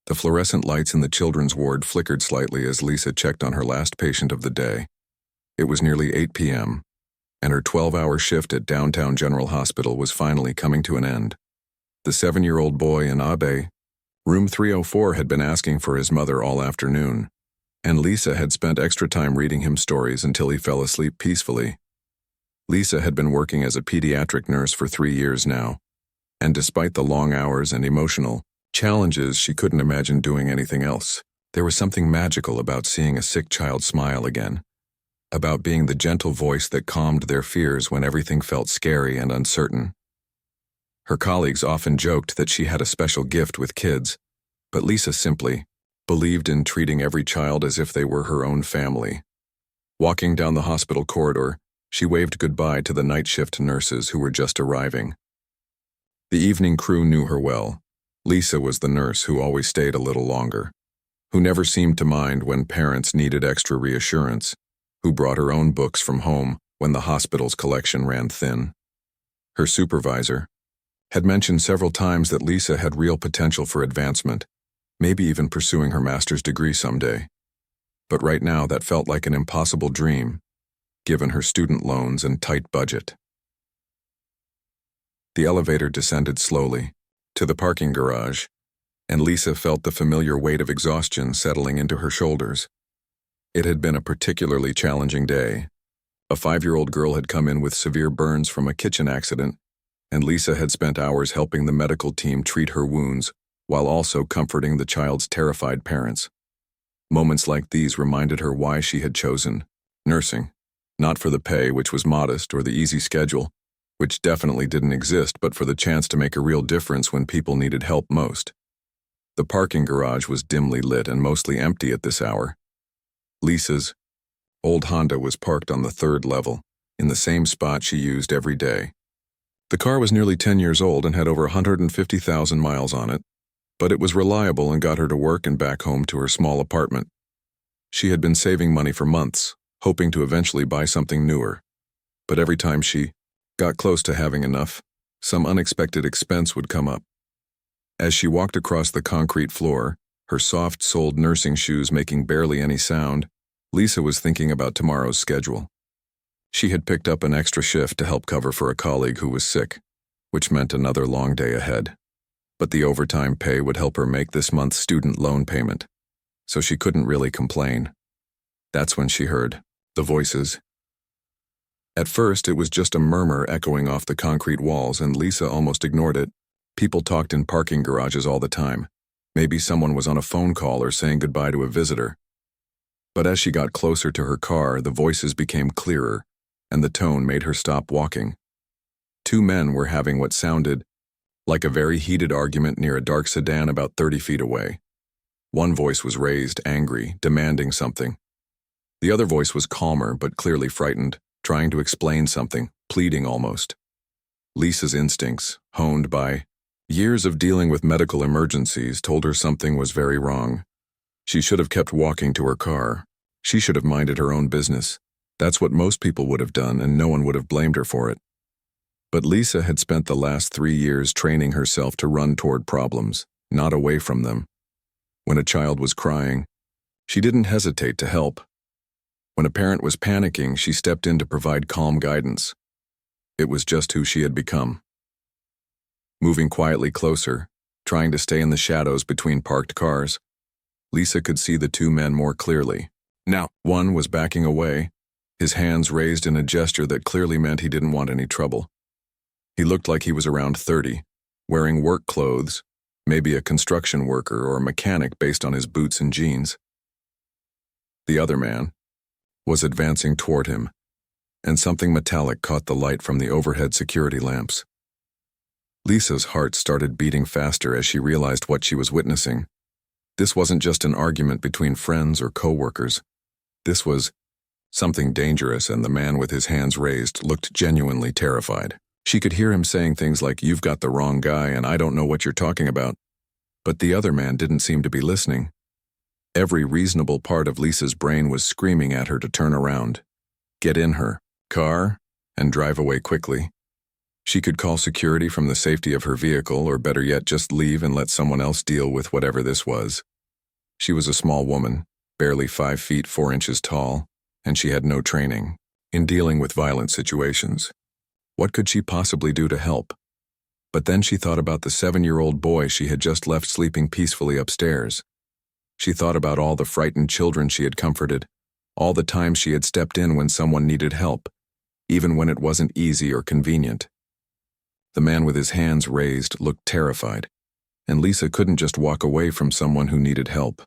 The fluorescent lights in the children's ward flickered slightly as Lisa checked on her last patient of the day. It was nearly 8 p.m., and her 12-hour shift at downtown General Hospital was finally coming to an end. The 7-year-old boy in Abe, room 304, had been asking for his mother all afternoon, and Lisa had spent extra time reading him stories until he fell asleep peacefully. Lisa had been working as a pediatric nurse for 3 years now, and despite the long hours and emotional challenges, she couldn't imagine doing anything else. There was something magical about seeing a sick child smile again, about being the gentle voice that calmed their fears when everything felt scary and uncertain. Her colleagues often joked that she had a special gift with kids, but Lisa simply believed in treating every child as if they were her own family. Walking down the hospital corridor, she waved goodbye to the night shift nurses who were just arriving. The evening crew knew her well. Lisa was the nurse who always stayed a little longer, who never seemed to mind when parents needed extra reassurance, who brought her own books from home when the hospital's collection ran thin. Her supervisor had mentioned several times that Lisa had real potential for advancement, maybe even pursuing her master's degree someday. But right now that felt like an impossible dream, given her student loans and tight budget. The elevator descended slowly to the parking garage, and Lisa felt the familiar weight of exhaustion settling into her shoulders. It had been a particularly challenging day. A 5-year-old girl had come in with severe burns from a kitchen accident, and Lisa had spent hours helping the medical team treat her wounds while also comforting the child's terrified parents. Moments like these reminded her why she had chosen nursing, not for the pay, which was modest, or the easy schedule, which definitely didn't exist, but for the chance to make a real difference when people needed help most. The parking garage was dimly lit and mostly empty at this hour. Lisa's old Honda was parked on the 3rd level, in the same spot she used every day. The car was nearly 10 years old and had over 150,000 miles on it, but it was reliable and got her to work and back home to her small apartment. She had been saving money for months, hoping to eventually buy something newer, but every time she got close to having enough, some unexpected expense would come up. As she walked across the concrete floor, her soft-soled nursing shoes making barely any sound, Lisa was thinking about tomorrow's schedule. She had picked up an extra shift to help cover for a colleague who was sick, which meant another long day ahead. But the overtime pay would help her make this month's student loan payment, so she couldn't really complain. That's when she heard the voices. At first, it was just a murmur echoing off the concrete walls, and Lisa almost ignored it. People talked in parking garages all the time. Maybe someone was on a phone call or saying goodbye to a visitor. But as she got closer to her car, the voices became clearer, and the tone made her stop walking. 2 men were having what sounded like a very heated argument near a dark sedan about 30 feet away. One voice was raised, angry, demanding something. The other voice was calmer but clearly frightened, trying to explain something, pleading almost. Lisa's instincts, honed by years of dealing with medical emergencies, told her something was very wrong. She should have kept walking to her car. She should have minded her own business. That's what most people would have done, and no one would have blamed her for it. But Lisa had spent the last 3 years training herself to run toward problems, not away from them. When a child was crying, she didn't hesitate to help. When a parent was panicking, she stepped in to provide calm guidance. It was just who she had become. Moving quietly closer, trying to stay in the shadows between parked cars, Lisa could see the 2 men more clearly. Now, one was backing away, his hands raised in a gesture that clearly meant he didn't want any trouble. He looked like he was around 30, wearing work clothes, maybe a construction worker or a mechanic based on his boots and jeans. The other man was advancing toward him, and something metallic caught the light from the overhead security lamps. Lisa's heart started beating faster as she realized what she was witnessing. This wasn't just an argument between friends or co-workers. This was something dangerous, and the man with his hands raised looked genuinely terrified. She could hear him saying things like, "You've got the wrong guy and I don't know what you're talking about." But the other man didn't seem to be listening. Every reasonable part of Lisa's brain was screaming at her to turn around, get in her car, and drive away quickly. She could call security from the safety of her vehicle, or better yet, just leave and let someone else deal with whatever this was. She was a small woman, barely 5 feet 4 inches tall, and she had no training in dealing with violent situations. What could she possibly do to help? But then she thought about the 7-year-old boy she had just left sleeping peacefully upstairs. She thought about all the frightened children she had comforted, all the times she had stepped in when someone needed help, even when it wasn't easy or convenient. The man with his hands raised looked terrified, and Lisa couldn't just walk away from someone who needed help.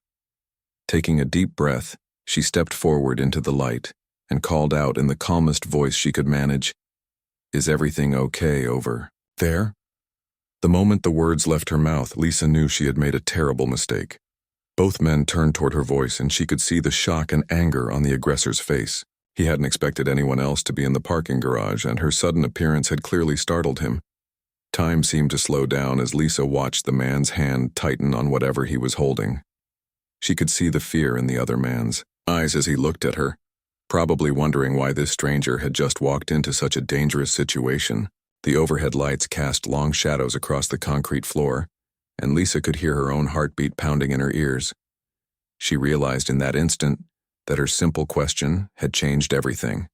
Taking a deep breath, she stepped forward into the light and called out in the calmest voice she could manage, "Is everything okay over there?" The moment the words left her mouth, Lisa knew she had made a terrible mistake. Both men turned toward her voice, and she could see the shock and anger on the aggressor's face. He hadn't expected anyone else to be in the parking garage, and her sudden appearance had clearly startled him. Time seemed to slow down as Lisa watched the man's hand tighten on whatever he was holding. She could see the fear in the other man's eyes as he looked at her, probably wondering why this stranger had just walked into such a dangerous situation. The overhead lights cast long shadows across the concrete floor, and Lisa could hear her own heartbeat pounding in her ears. She realized in that instant that her simple question had changed everything.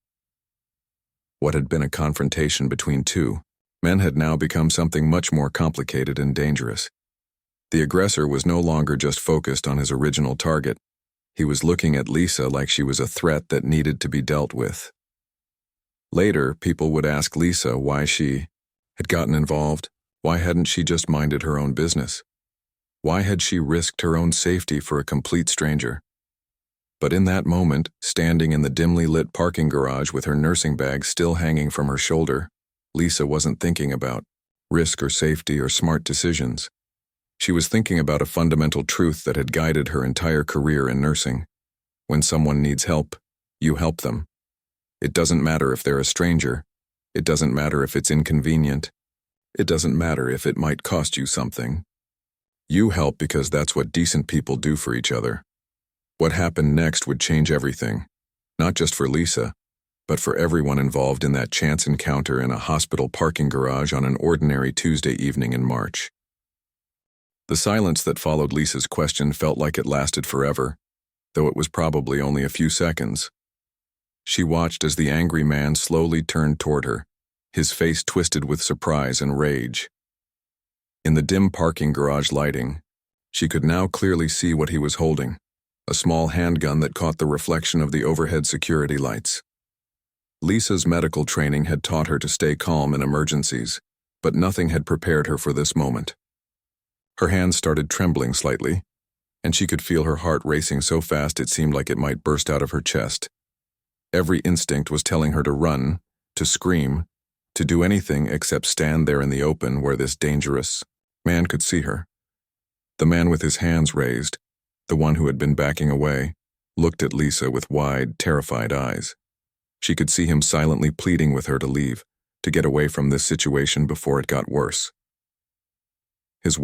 What had been a confrontation between two men had now become something much more complicated and dangerous. The aggressor was no longer just focused on his original target. He was looking at Lisa like she was a threat that needed to be dealt with. Later, people would ask Lisa why she had gotten involved. Why hadn't she just minded her own business? Why had she risked her own safety for a complete stranger? But in that moment, standing in the dimly lit parking garage with her nursing bag still hanging from her shoulder, Lisa wasn't thinking about risk or safety or smart decisions. She was thinking about a fundamental truth that had guided her entire career in nursing. When someone needs help, you help them. It doesn't matter if they're a stranger. It doesn't matter if it's inconvenient. It doesn't matter if it might cost you something. You help because that's what decent people do for each other. What happened next would change everything, not just for Lisa, but for everyone involved in that chance encounter in a hospital parking garage on an ordinary Tuesday evening in March. The silence that followed Lisa's question felt like it lasted forever, though it was probably only a few seconds. She watched as the angry man slowly turned toward her, his face twisted with surprise and rage. In the dim parking garage lighting, she could now clearly see what he was holding, a small handgun that caught the reflection of the overhead security lights. Lisa's medical training had taught her to stay calm in emergencies, but nothing had prepared her for this moment. Her hands started trembling slightly, and she could feel her heart racing so fast it seemed like it might burst out of her chest. Every instinct was telling her to run, to scream, to do anything except stand there in the open where this dangerous man could see her. The man with his hands raised, the one who had been backing away, looked at Lisa with wide, terrified eyes. She could see him silently pleading with her to leave, to get away from this situation before it got worse. His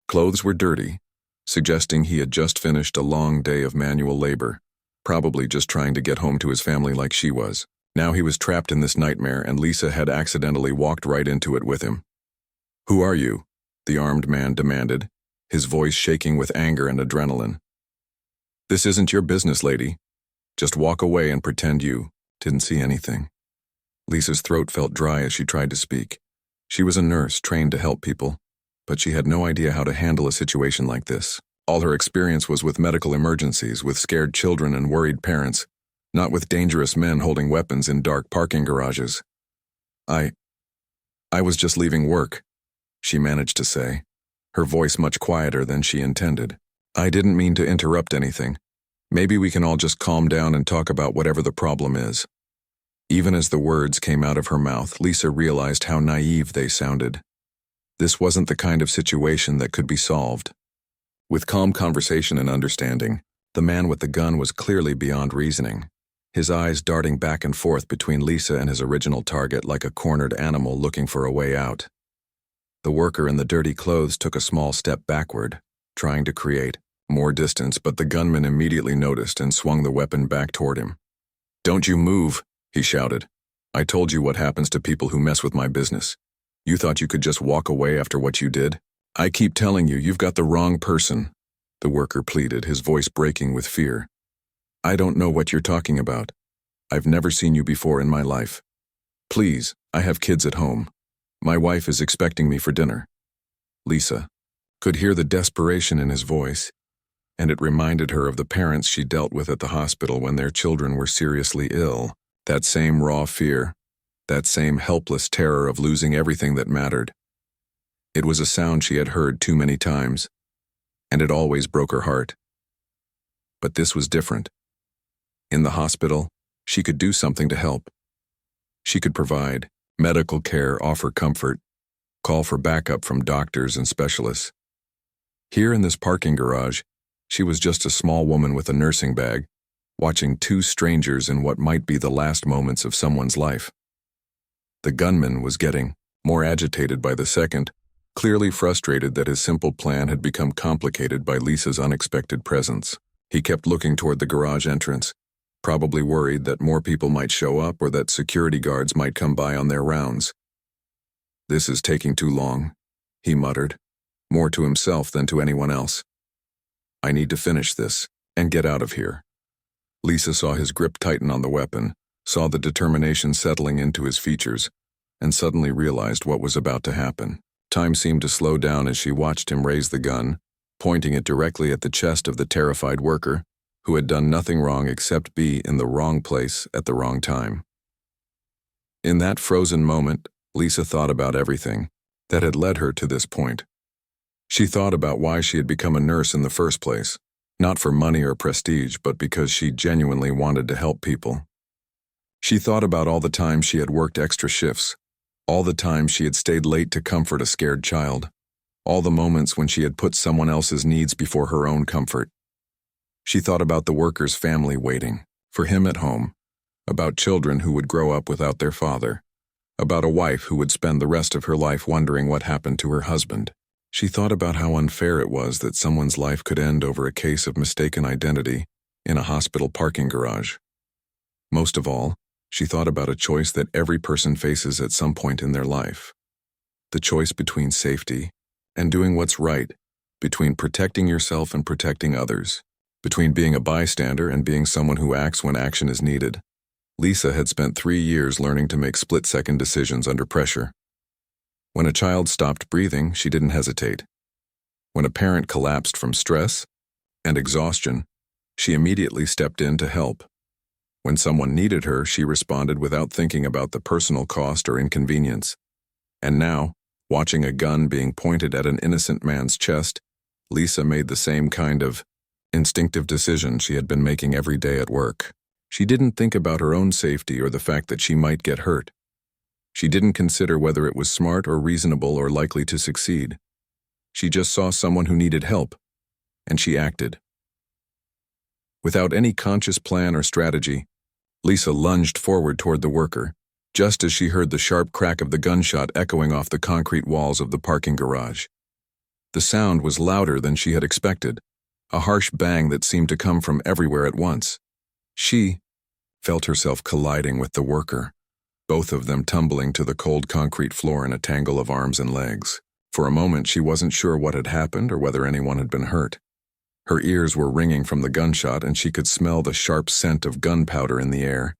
clothes were dirty, suggesting he had just finished a long day of manual labor, probably just trying to get home to his family like she was. Now he was trapped in this nightmare, and Lisa had accidentally walked right into it with him. "Who are you?" the armed man demanded, his voice shaking with anger and adrenaline. "This isn't your business, lady. Just walk away and pretend you didn't see anything." Lisa's throat felt dry as she tried to speak. She was a nurse trained to help people, but she had no idea how to handle a situation like this. All her experience was with medical emergencies, with scared children and worried parents, not with dangerous men holding weapons in dark parking garages. I was just leaving work," she managed to say, her voice much quieter than she intended. "I didn't mean to interrupt anything. Maybe we can all just calm down and talk about whatever the problem is." Even as the words came out of her mouth, Lisa realized how naive they sounded. This wasn't the kind of situation that could be solved. With calm conversation and understanding, the man with the gun was clearly beyond reasoning, his eyes darting back and forth between Lisa and his original target like a cornered animal looking for a way out. The worker in the dirty clothes took a small step backward, trying to create more distance, but the gunman immediately noticed and swung the weapon back toward him. "Don't you move," he shouted. I told you what happens to people who mess with my business. You thought you could just walk away after what you did? I keep telling you, you've got the wrong person, the worker pleaded, his voice breaking with fear. I don't know what you're talking about. I've never seen you before in my life. Please, I have kids at home. My wife is expecting me for dinner. Lisa could hear the desperation in his voice, and it reminded her of the parents she dealt with at the hospital when their children were seriously ill. That same raw fear, that same helpless terror of losing everything that mattered. It was a sound she had heard too many times, and it always broke her heart. But this was different. In the hospital, she could do something to help. She could provide medical care, offer comfort, call for backup from doctors and specialists. Here in this parking garage, she was just a small woman with a nursing bag, watching two strangers in what might be the last moments of someone's life. The gunman was getting more agitated by the second, clearly frustrated that his simple plan had become complicated by Lisa's unexpected presence. He kept looking toward the garage entrance, probably worried that more people might show up or that security guards might come by on their rounds. This is taking too long, he muttered, more to himself than to anyone else. I need to finish this and get out of here. Lisa saw his grip tighten on the weapon, saw the determination settling into his features, and suddenly realized what was about to happen. Time seemed to slow down as she watched him raise the gun, pointing it directly at the chest of the terrified worker, who had done nothing wrong except be in the wrong place at the wrong time. In that frozen moment, Lisa thought about everything that had led her to this point. She thought about why she had become a nurse in the first place, not for money or prestige, but because she genuinely wanted to help people. She thought about all the times she had worked extra shifts, all the times she had stayed late to comfort a scared child, all the moments when she had put someone else's needs before her own comfort. She thought about the worker's family waiting for him at home, about children who would grow up without their father, about a wife who would spend the rest of her life wondering what happened to her husband. She thought about how unfair it was that someone's life could end over a case of mistaken identity in a hospital parking garage. Most of all, she thought about a choice that every person faces at some point in their life. The choice between safety and doing what's right, between protecting yourself and protecting others, between being a bystander and being someone who acts when action is needed. Lisa had spent 3 years learning to make split-second decisions under pressure. When a child stopped breathing, she didn't hesitate. When a parent collapsed from stress and exhaustion, she immediately stepped in to help. When someone needed her, she responded without thinking about the personal cost or inconvenience. And now, watching a gun being pointed at an innocent man's chest, Lisa made the same kind of instinctive decision she had been making every day at work. She didn't think about her own safety or the fact that she might get hurt. She didn't consider whether it was smart or reasonable or likely to succeed. She just saw someone who needed help, and she acted. Without any conscious plan or strategy, Lisa lunged forward toward the worker, just as she heard the sharp crack of the gunshot echoing off the concrete walls of the parking garage. The sound was louder than she had expected, a harsh bang that seemed to come from everywhere at once. She felt herself colliding with the worker, both of them tumbling to the cold concrete floor in a tangle of arms and legs. For a moment, she wasn't sure what had happened or whether anyone had been hurt. Her ears were ringing from the gunshot, and she could smell the sharp scent of gunpowder in the air.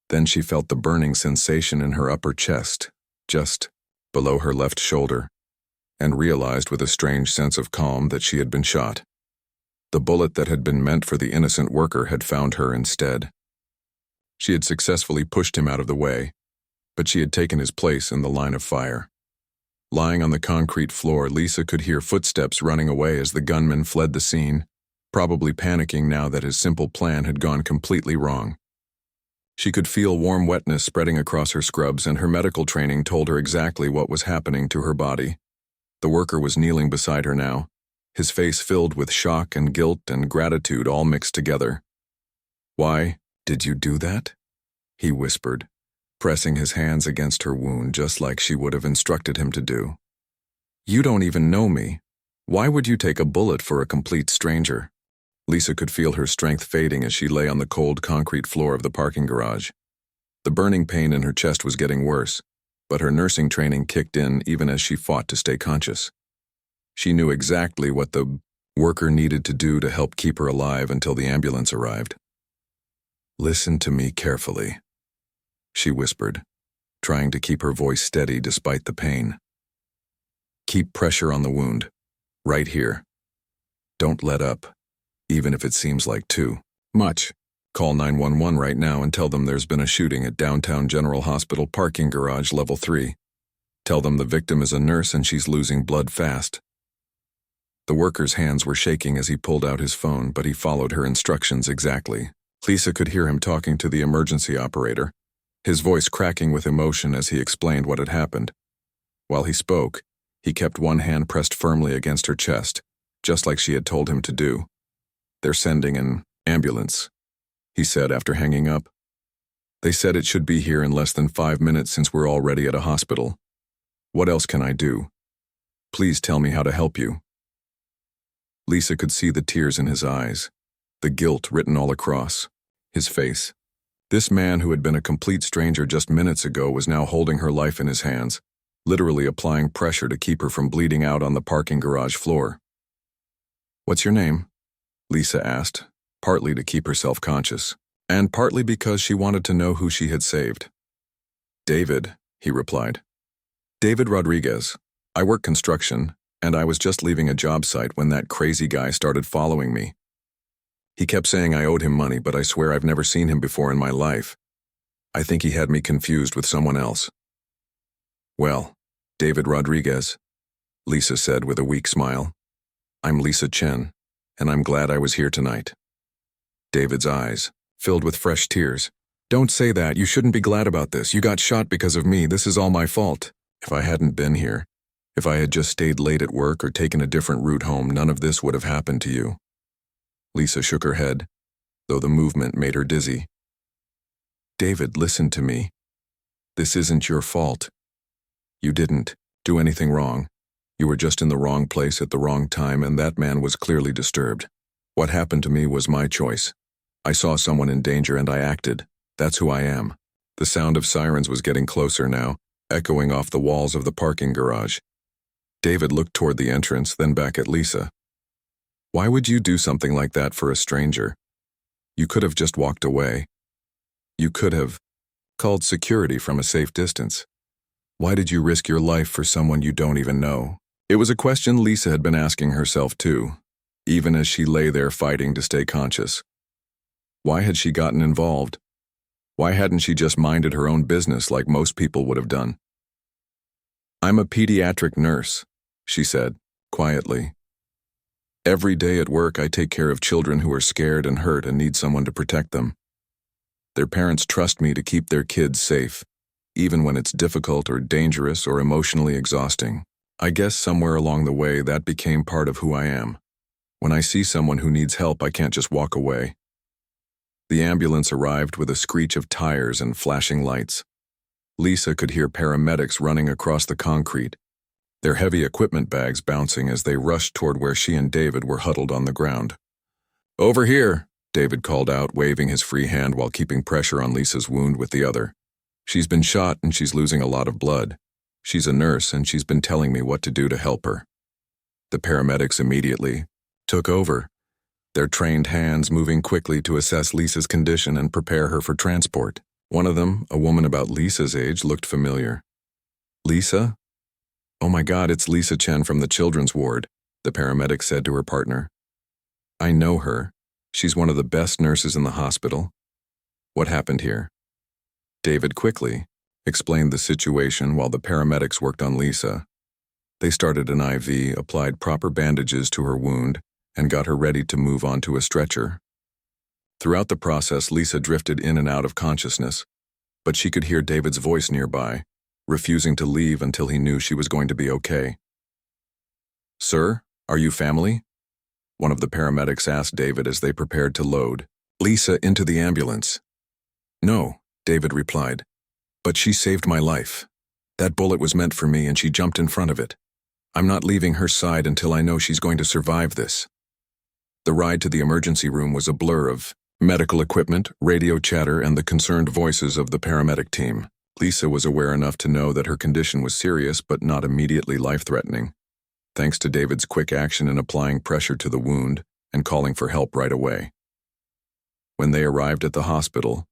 Then she felt the burning sensation in her upper chest, just below her left shoulder, and realized with a strange sense of calm that she had been shot. The bullet that had been meant for the innocent worker had found her instead. She had successfully pushed him out of the way, but she had taken his place in the line of fire. Lying on the concrete floor, Lisa could hear footsteps running away as the gunman fled the scene, probably panicking now that his simple plan had gone completely wrong. She could feel warm wetness spreading across her scrubs, and her medical training told her exactly what was happening to her body. The worker was kneeling beside her now, his face filled with shock and guilt and gratitude all mixed together. "Why did you do that?" he whispered, pressing his hands against her wound just like she would have instructed him to do. "You don't even know me. Why would you take a bullet for a complete stranger?" Lisa could feel her strength fading as she lay on the cold concrete floor of the parking garage. The burning pain in her chest was getting worse, but her nursing training kicked in even as she fought to stay conscious. She knew exactly what the worker needed to do to help keep her alive until the ambulance arrived. "Listen to me carefully," she whispered, trying to keep her voice steady despite the pain. "Keep pressure on the wound, right here. Don't let up, even if it seems like too much. Call 911 right now and tell them there's been a shooting at downtown General Hospital parking garage level 3. Tell them the victim is a nurse and she's losing blood fast." The worker's hands were shaking as he pulled out his phone, but he followed her instructions exactly. Lisa could hear him talking to the emergency operator, his voice cracking with emotion as he explained what had happened. While he spoke, he kept one hand pressed firmly against her chest, just like she had told him to do. "They're sending an ambulance," he said after hanging up. "They said it should be here in less than 5 minutes since we're already at a hospital. What else can I do? Please tell me how to help you." Lisa could see the tears in his eyes, the guilt written all across his face. This man who had been a complete stranger just minutes ago was now holding her life in his hands, literally applying pressure to keep her from bleeding out on the parking garage floor. "What's your name?" Lisa asked, partly to keep herself conscious, and partly because she wanted to know who she had saved. "David," he replied. "David Rodriguez. I work construction, and I was just leaving a job site when that crazy guy started following me. He kept saying I owed him money, but I swear I've never seen him before in my life. I think he had me confused with someone else." "Well, David Rodriguez," Lisa said with a weak smile. "I'm Lisa Chen, and I'm glad I was here tonight." David's eyes filled with fresh tears. "Don't say that. You shouldn't be glad about this. You got shot because of me. This is all my fault. If I hadn't been here, if I had just stayed late at work or taken a different route home, none of this would have happened to you." Lisa shook her head, though the movement made her dizzy. "David, listen to me. This isn't your fault. You didn't do anything wrong. You were just in the wrong place at the wrong time, and that man was clearly disturbed. What happened to me was my choice. I saw someone in danger and I acted. That's who I am." The sound of sirens was getting closer now, echoing off the walls of the parking garage. David looked toward the entrance, then back at Lisa. "Why would you do something like that for a stranger? You could have just walked away. You could have called security from a safe distance. Why did you risk your life for someone you don't even know?" It was a question Lisa had been asking herself too, even as she lay there fighting to stay conscious. Why had she gotten involved? Why hadn't she just minded her own business like most people would have done? "I'm a pediatric nurse," she said, quietly. "Every day at work I take care of children who are scared and hurt and need someone to protect them. Their parents trust me to keep their kids safe, even when it's difficult or dangerous or emotionally exhausting. I guess somewhere along the way that became part of who I am. When I see someone who needs help, I can't just walk away." The ambulance arrived with a screech of tires and flashing lights. Lisa could hear paramedics running across the concrete, their heavy equipment bags bouncing as they rushed toward where she and David were huddled on the ground. "Over here," David called out, waving his free hand while keeping pressure on Lisa's wound with the other. "She's been shot and she's losing a lot of blood. She's a nurse and she's been telling me what to do to help her." The paramedics immediately took over, their trained hands moving quickly to assess Lisa's condition and prepare her for transport. One of them, a woman about Lisa's age, looked familiar. "Lisa? Oh my God, it's Lisa Chen from the children's ward," the paramedic said to her partner. "I know her. She's one of the best nurses in the hospital. What happened here?" David quickly explained the situation while the paramedics worked on Lisa. They started an IV, applied proper bandages to her wound, and got her ready to move onto a stretcher. Throughout the process, Lisa drifted in and out of consciousness, but she could hear David's voice nearby, refusing to leave until he knew she was going to be okay. "Sir, are you family?" one of the paramedics asked David as they prepared to load Lisa into the ambulance. "No," David replied, "but she saved my life. That bullet was meant for me and she jumped in front of it. I'm not leaving her side until I know she's going to survive this." The ride to the emergency room was a blur of Medical equipment, radio chatter, and the concerned voices of the paramedic team. Lisa was aware enough to know that her condition was serious but not immediately life-threatening, thanks to David's quick action in applying pressure to the wound and calling for help right away. When they arrived at the hospital,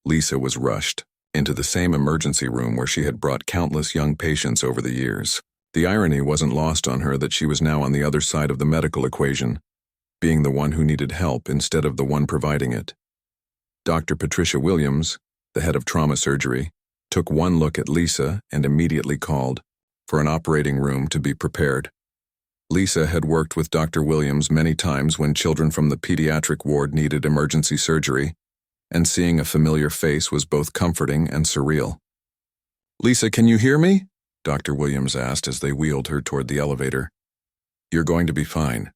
Lisa was rushed into the same emergency room where she had brought countless young patients over the years. The irony wasn't lost on her that she was now on the other side of the medical equation, being the one who needed help instead of the one providing it. Dr. Patricia Williams, the head of trauma surgery, took one look at Lisa and immediately called for an operating room to be prepared. Lisa had worked with Dr. Williams many times when children from the pediatric ward needed emergency surgery, and seeing a familiar face was both comforting and surreal. "Lisa, can you hear me?" Dr. Williams asked as they wheeled her toward the elevator. "You're going to be fine.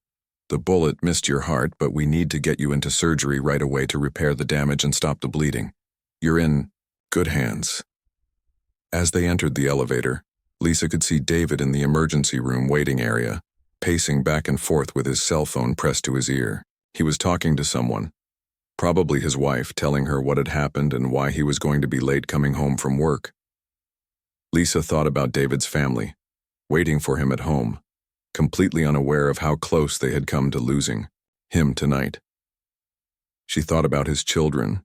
The bullet missed your heart, but we need to get you into surgery right away to repair the damage and stop the bleeding. You're in good hands." As they entered the elevator, Lisa could see David in the emergency room waiting area, pacing back and forth with his cell phone pressed to his ear. He was talking to someone, probably his wife, telling her what had happened and why he was going to be late coming home from work. Lisa thought about David's family, waiting for him at home, completely unaware of how close they had come to losing him tonight. She thought about his children,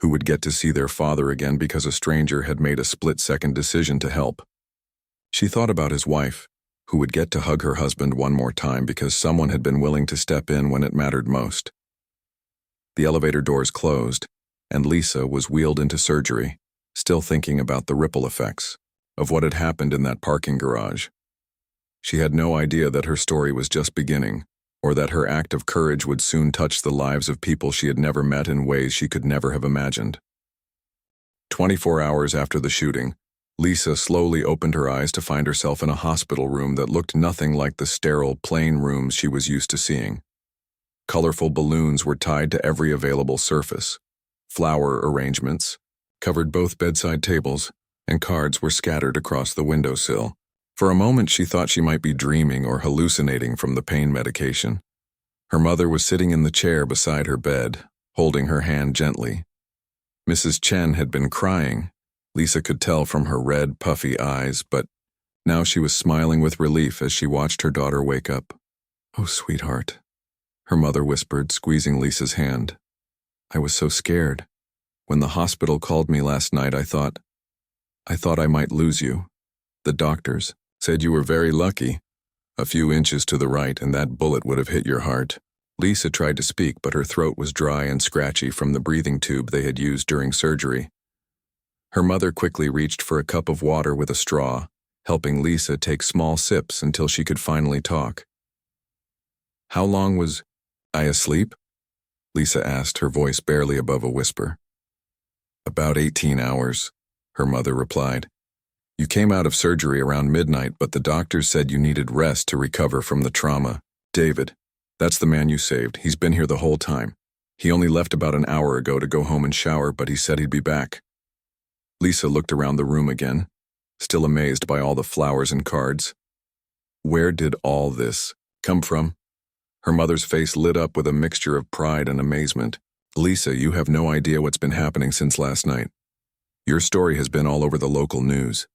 who would get to see their father again because a stranger had made a split-second decision to help. She thought about his wife, who would get to hug her husband one more time because someone had been willing to step in when it mattered most. The elevator doors closed, and Lisa was wheeled into surgery, still thinking about the ripple effects of what had happened in that parking garage. She had no idea that her story was just beginning, or that her act of courage would soon touch the lives of people she had never met in ways she could never have imagined. 24 hours after the shooting, Lisa slowly opened her eyes to find herself in a hospital room that looked nothing like the sterile, plain rooms she was used to seeing. Colorful balloons were tied to every available surface. Flower arrangements covered both bedside tables, and cards were scattered across the windowsill. For a moment, she thought she might be dreaming or hallucinating from the pain medication. Her mother was sitting in the chair beside her bed, holding her hand gently. Mrs. Chen had been crying. Lisa could tell from her red, puffy eyes, but now she was smiling with relief as she watched her daughter wake up. "Oh, sweetheart," her mother whispered, squeezing Lisa's hand. "I was so scared. When the hospital called me last night, I thought I might lose you. The doctors said you were very lucky. A few inches to the right and that bullet would have hit your heart." Lisa tried to speak, but her throat was dry and scratchy from the breathing tube they had used during surgery. Her mother quickly reached for a cup of water with a straw, helping Lisa take small sips until she could finally talk. "How long was I asleep?" Lisa asked, her voice barely above a whisper. "About 18 hours, her mother replied. "You came out of surgery around midnight, but the doctors said you needed rest to recover from the trauma. David, that's the man you saved. He's been here the whole time. He only left about an hour ago to go home and shower, but he said he'd be back." Lisa looked around the room again, still amazed by all the flowers and cards. Where did all this come from? Her mother's face lit up with a mixture of pride and amazement. "Lisa, you have no idea what's been happening since last night. Your story has been all over the local news.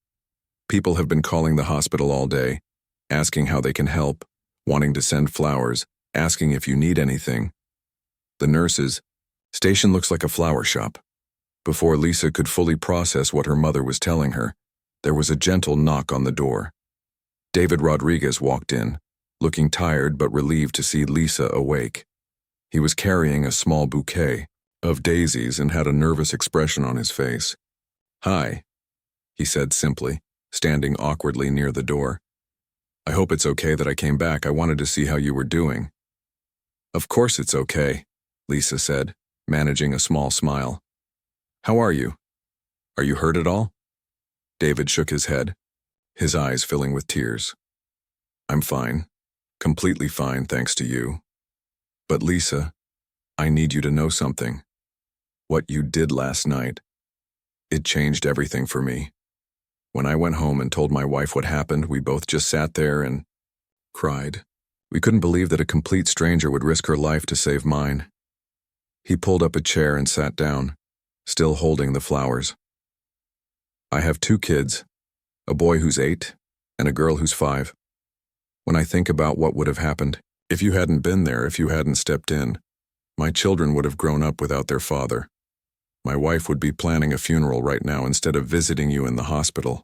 People have been calling the hospital all day, asking how they can help, wanting to send flowers, asking if you need anything. The nurses, station looks like a flower shop." Before Lisa could fully process what her mother was telling her, there was a gentle knock on the door. David Rodriguez walked in, looking tired but relieved to see Lisa awake. He was carrying a small bouquet of daisies and had a nervous expression on his face. "Hi," he said simply, standing awkwardly near the door. "I hope it's okay that I came back. I wanted to see how you were doing." "Of course it's okay," Lisa said, managing a small smile. "How are you? Are you hurt at all?" David shook his head, his eyes filling with tears. "I'm fine. Completely fine, thanks to you. But Lisa, I need you to know something. What you did last night, it changed everything for me. When I went home and told my wife what happened, we both just sat there and cried. We couldn't believe that a complete stranger would risk her life to save mine. He pulled up a chair and sat down, still holding the flowers. I have 2 kids, a boy who's 8 and a girl who's 5. When I think about what would have happened, if you hadn't been there, if you hadn't stepped in, my children would have grown up without their father. My wife would be planning a funeral right now instead of visiting you in the hospital.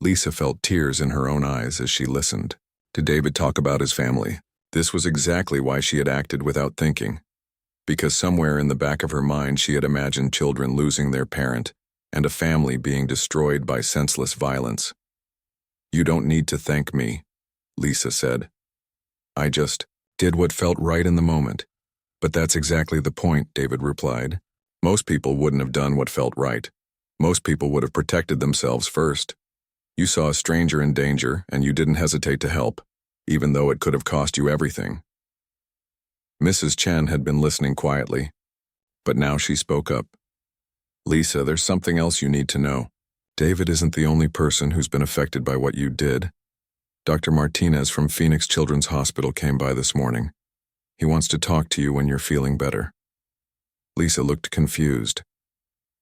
Lisa felt tears in her own eyes as she listened to David talk about his family. This was exactly why she had acted without thinking, because somewhere in the back of her mind she had imagined children losing their parent and a family being destroyed by senseless violence. "You don't need to thank me," Lisa said. "I just did what felt right in the moment." "But that's exactly the point," David replied. "Most people wouldn't have done what felt right. Most people would have protected themselves first. You saw a stranger in danger, and you didn't hesitate to help, even though it could have cost you everything." Mrs. Chen had been listening quietly, but now she spoke up. "Lisa, there's something else you need to know. David isn't the only person who's been affected by what you did. Dr. Martinez from Phoenix Children's Hospital came by this morning. He wants to talk to you when you're feeling better." Lisa looked confused.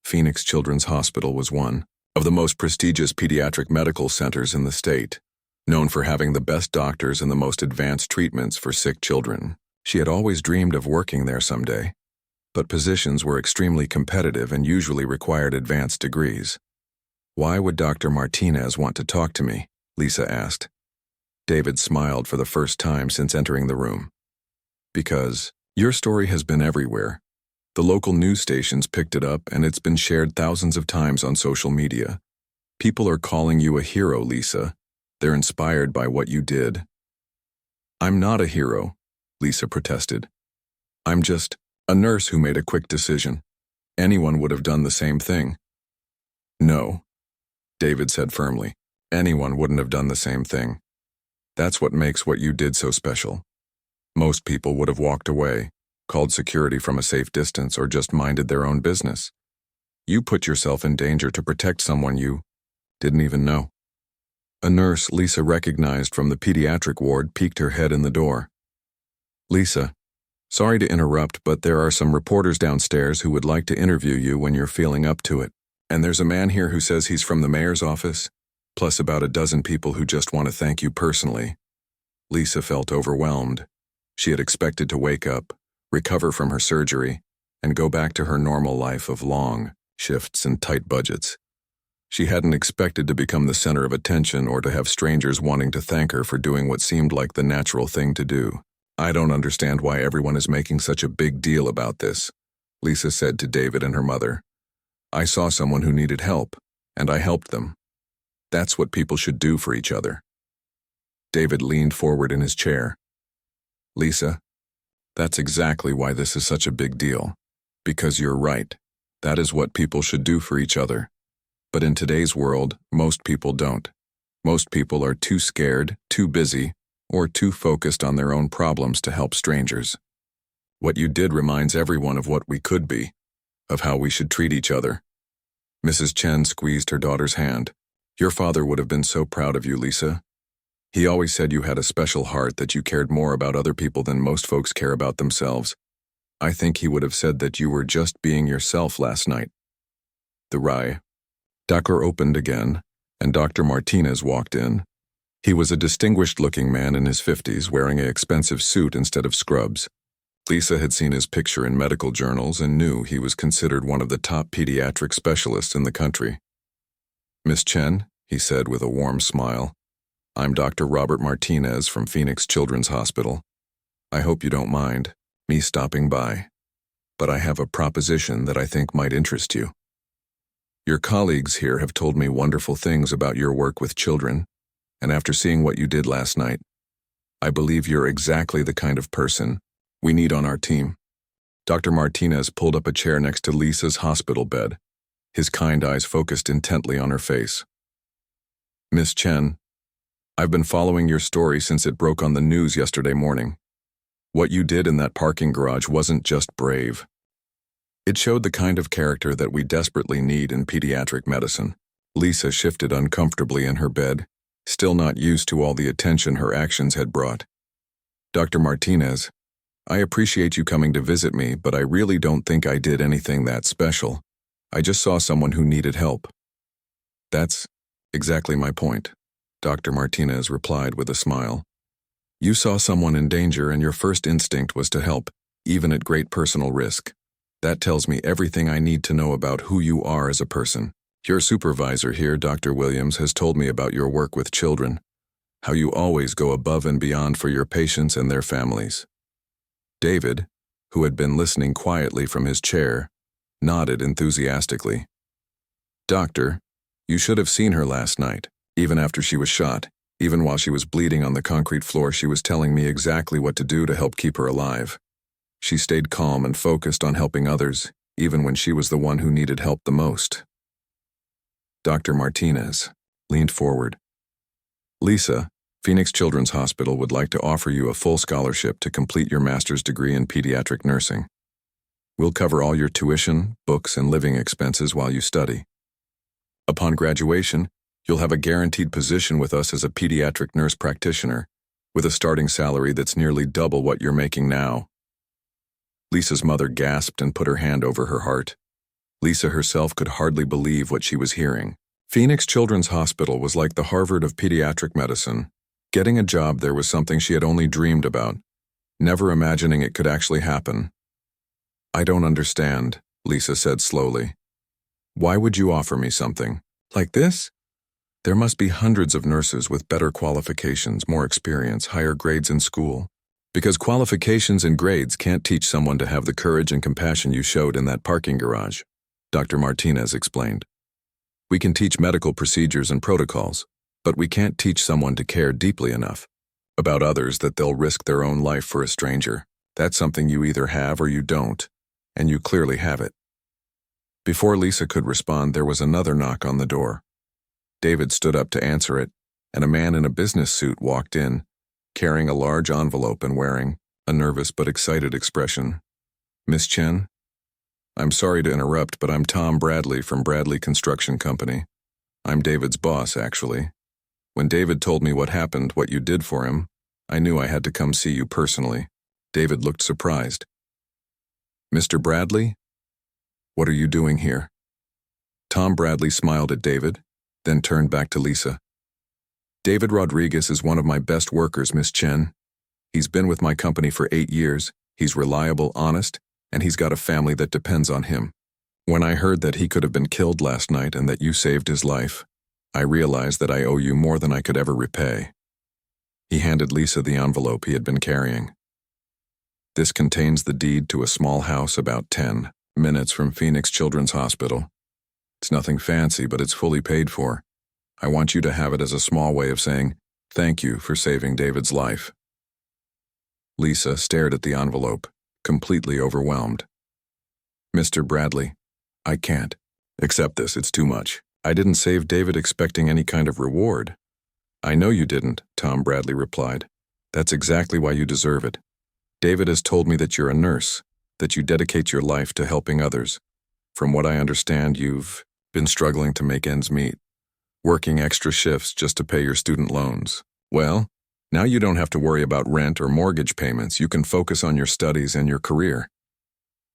Phoenix Children's Hospital was one of the most prestigious pediatric medical centers in the state, known for having the best doctors and the most advanced treatments for sick children. She had always dreamed of working there someday, but positions were extremely competitive and usually required advanced degrees. "Why would Dr. Martinez want to talk to me?" Lisa asked. David smiled for the first time since entering the room. "Because your story has been everywhere. The local news stations picked it up and it's been shared thousands of times on social media. People are calling you a hero, Lisa. They're inspired by what you did." "I'm not a hero," Lisa protested. "I'm just a nurse who made a quick decision. Anyone would have done the same thing." "No," David said firmly. "Anyone wouldn't have done the same thing. That's what makes what you did so special. Most people would have walked away, called security from a safe distance, or just minded their own business. You put yourself in danger to protect someone you didn't even know." A nurse Lisa recognized from the pediatric ward peeked her head in the door. "Lisa, sorry to interrupt, but there are some reporters downstairs who would like to interview you when you're feeling up to it. And there's a man here who says he's from the mayor's office, plus about a dozen people who just want to thank you personally." Lisa felt overwhelmed. She had expected to wake up, recover from her surgery, and go back to her normal life of long shifts and tight budgets. She hadn't expected to become the center of attention or to have strangers wanting to thank her for doing what seemed like the natural thing to do. "I don't understand why everyone is making such a big deal about this," Lisa said to David and her mother. "I saw someone who needed help, and I helped them. That's what people should do for each other." David leaned forward in his chair. "Lisa, that's exactly why this is such a big deal. Because you're right. That is what people should do for each other. But in today's world, most people don't. Most people are too scared, too busy, or too focused on their own problems to help strangers. What you did reminds everyone of what we could be, of how we should treat each other." Mrs. Chen squeezed her daughter's hand. "Your father would have been so proud of you, Lisa. He always said you had a special heart, that you cared more about other people than most folks care about themselves. I think he would have said that you were just being yourself last night." The door opened again, and Dr. Martinez walked in. He was a distinguished-looking man in his 50s, wearing an expensive suit instead of scrubs. Lisa had seen his picture in medical journals and knew he was considered one of the top pediatric specialists in the country. "Miss Chen," he said with a warm smile, "I'm Dr. Robert Martinez from Phoenix Children's Hospital. I hope you don't mind me stopping by, but I have a proposition that I think might interest you. Your colleagues here have told me wonderful things about your work with children, and after seeing what you did last night, I believe you're exactly the kind of person we need on our team." Dr. Martinez pulled up a chair next to Lisa's hospital bed, his kind eyes focused intently on her face. "Miss Chen, I've been following your story since it broke on the news yesterday morning. What you did in that parking garage wasn't just brave. It showed the kind of character that we desperately need in pediatric medicine." Lisa shifted uncomfortably in her bed, still not used to all the attention her actions had brought. "Dr. Martinez, I appreciate you coming to visit me, but I really don't think I did anything that special. I just saw someone who needed help. That's exactly my point, Dr. Martinez replied with a smile. You saw someone in danger and your first instinct was to help, even at great personal risk. That tells me everything I need to know about who you are as a person. Your supervisor here, Dr. Williams, has told me about your work with children, how you always go above and beyond for your patients and their families. David, who had been listening quietly from his chair, nodded enthusiastically. Doctor, you should have seen her last night, even after she was shot. Even while she was bleeding on the concrete floor, she was telling me exactly what to do to help keep her alive. She stayed calm and focused on helping others, even when she was the one who needed help the most. Dr. Martinez leaned forward. Lisa, Phoenix Children's Hospital would like to offer you a full scholarship to complete your master's degree in pediatric nursing. We'll cover all your tuition, books, and living expenses while you study. Upon graduation, you'll have a guaranteed position with us as a pediatric nurse practitioner, with a starting salary that's nearly double what you're making now. Lisa's mother gasped and put her hand over her heart. Lisa herself could hardly believe what she was hearing. Phoenix Children's Hospital was like the Harvard of pediatric medicine. Getting a job there was something she had only dreamed about, never imagining it could actually happen. I don't understand, Lisa said slowly. Why would you offer me something like this? There must be hundreds of nurses with better qualifications, more experience, higher grades in school. Because qualifications and grades can't teach someone to have the courage and compassion you showed in that parking garage, Dr. Martinez explained. We can teach medical procedures and protocols, but we can't teach someone to care deeply enough about others that they'll risk their own life for a stranger. That's something you either have or you don't, and you clearly have it. Before Lisa could respond, there was another knock on the door. David stood up to answer it, and a man in a business suit walked in, carrying a large envelope and wearing a nervous but excited expression. Miss Chen? I'm sorry to interrupt, but I'm Tom Bradley from Bradley Construction Company. I'm David's boss, actually. When David told me what happened, what you did for him, I knew I had to come see you personally. David looked surprised. Mr. Bradley? What are you doing here? Tom Bradley smiled at David, then turned back to Lisa. David Rodriguez is one of my best workers, Miss Chen. He's been with my company for 8 years. He's reliable, honest, and he's got a family that depends on him. When I heard that he could have been killed last night and that you saved his life, I realized that I owe you more than I could ever repay. He handed Lisa the envelope he had been carrying. This contains the deed to a small house about 10 minutes from Phoenix Children's Hospital. It's nothing fancy, but it's fully paid for. I want you to have it as a small way of saying thank you for saving David's life. Lisa stared at the envelope, completely overwhelmed. Mr. Bradley, I can't accept this. It's too much. I didn't save David expecting any kind of reward. I know you didn't, Tom Bradley replied. That's exactly why you deserve it. David has told me that you're a nurse, that you dedicate your life to helping others. From what I understand, you've been struggling to make ends meet, working extra shifts just to pay your student loans. Well, now you don't have to worry about rent or mortgage payments. You can focus on your studies and your career.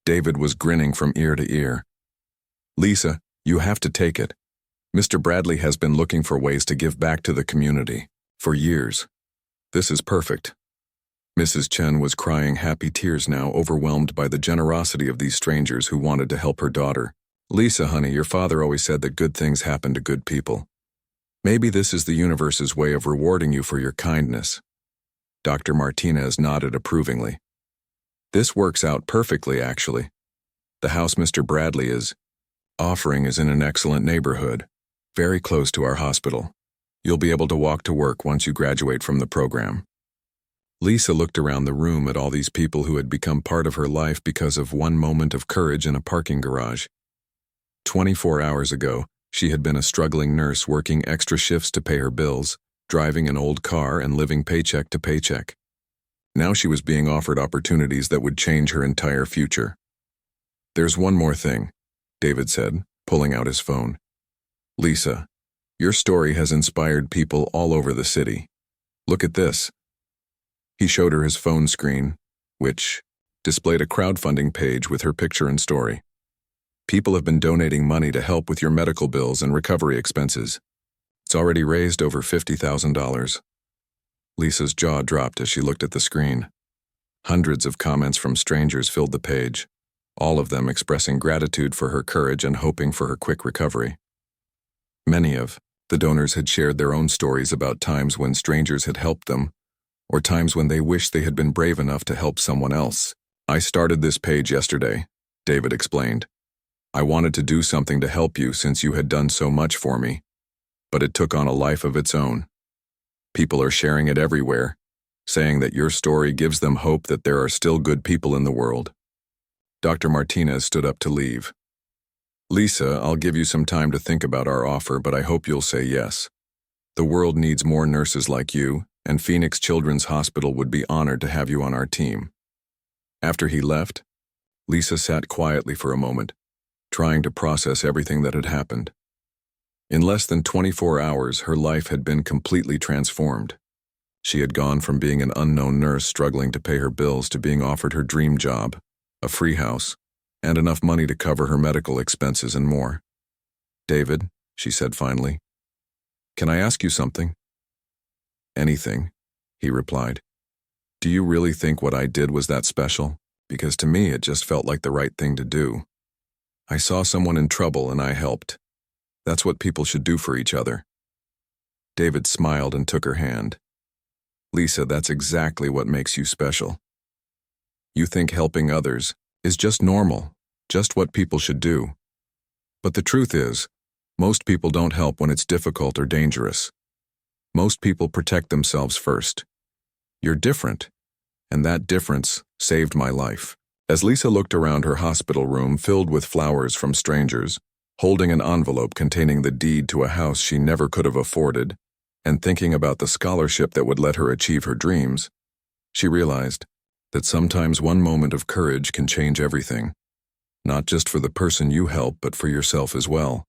David was grinning from ear to ear. Lisa, you have to take it. Mr. Bradley has been looking for ways to give back to the community for years. This is perfect. Mrs. Chen was crying happy tears now, overwhelmed by the generosity of these strangers who wanted to help her daughter. Lisa, honey, your father always said that good things happen to good people. Maybe this is the universe's way of rewarding you for your kindness. Dr. Martinez nodded approvingly. This works out perfectly, actually. The house Mr. Bradley is offering is in an excellent neighborhood, very close to our hospital. You'll be able to walk to work once you graduate from the program. Lisa looked around the room at all these people who had become part of her life because of one moment of courage in a parking garage. 24 hours ago, she had been a struggling nurse working extra shifts to pay her bills, driving an old car and living paycheck to paycheck. Now she was being offered opportunities that would change her entire future. There's one more thing, David said, pulling out his phone. Lisa, your story has inspired people all over the city. Look at this. He showed her his phone screen, which displayed a crowdfunding page with her picture and story. People have been donating money to help with your medical bills and recovery expenses. It's already raised over $50,000. Lisa's jaw dropped as she looked at the screen. Hundreds of comments from strangers filled the page, all of them expressing gratitude for her courage and hoping for her quick recovery. Many of the donors had shared their own stories about times when strangers had helped them, or times when they wished they had been brave enough to help someone else. "I started this page yesterday," David explained. "I wanted to do something to help you since you had done so much for me, but it took on a life of its own. People are sharing it everywhere, saying that your story gives them hope that there are still good people in the world." Dr. Martinez stood up to leave. "Lisa, I'll give you some time to think about our offer, but I hope you'll say yes. The world needs more nurses like you, and Phoenix Children's Hospital would be honored to have you on our team." After he left, Lisa sat quietly for a moment, trying to process everything that had happened. In less than 24 hours, her life had been completely transformed. She had gone from being an unknown nurse struggling to pay her bills to being offered her dream job, a free house, and enough money to cover her medical expenses and more. "David," she said finally, "can I ask you something?" "Anything," he replied. "Do you really think what I did was that special? Because to me it just felt like the right thing to do. I saw someone in trouble and I helped. That's what people should do for each other." David smiled and took her hand. "Lisa, that's exactly what makes you special. You think helping others is just normal, just what people should do. But the truth is, most people don't help when it's difficult or dangerous. Most people protect themselves first. You're different, and that difference saved my life." As Lisa looked around her hospital room filled with flowers from strangers, holding an envelope containing the deed to a house she never could have afforded, and thinking about the scholarship that would let her achieve her dreams, she realized that sometimes one moment of courage can change everything, not just for the person you help, but for yourself as well.